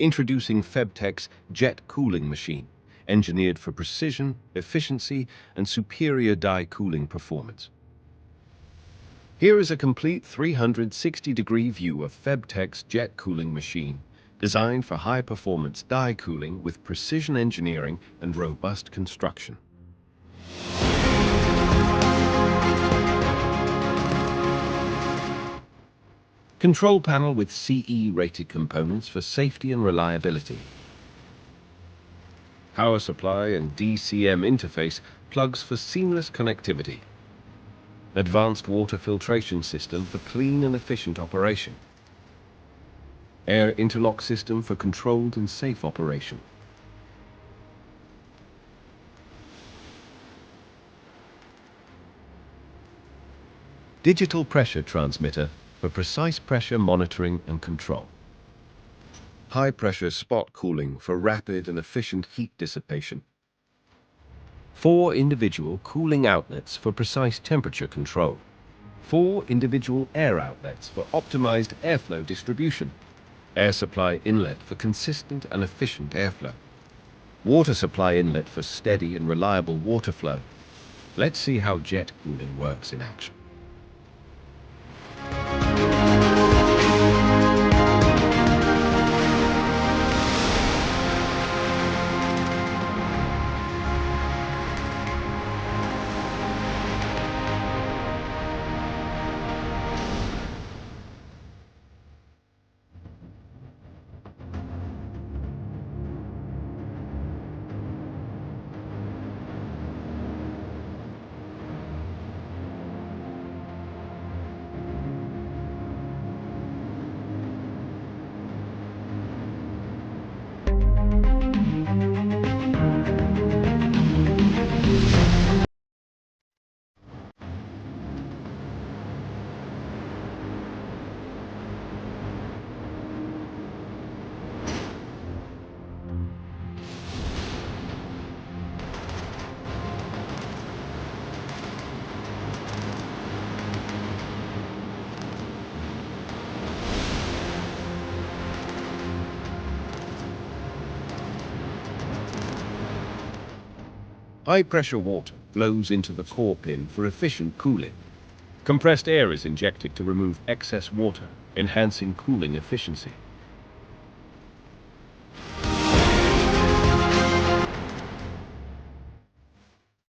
Introducing Febtech's jet cooling machine, engineered for precision, efficiency, and superior die cooling performance. Here is a complete 360-degree view of Febtech's jet cooling machine, designed for high-performance die cooling with precision engineering and robust construction. Control panel with CE-rated components for safety and reliability. Power supply and DCM interface plugs for seamless connectivity. Advanced water filtration system for clean and efficient operation. Air interlock system for controlled and safe operation. Digital pressure transmitter for precise pressure monitoring and control. High-pressure spot cooling for rapid and efficient heat dissipation. 4 individual cooling outlets for precise temperature control. 4 individual air outlets for optimized airflow distribution. Air supply inlet for consistent and efficient airflow. Water supply inlet for steady and reliable water flow. Let's see how jet cooling works in action. High-pressure water flows into the core pin for efficient cooling. Compressed air is injected to remove excess water, enhancing cooling efficiency.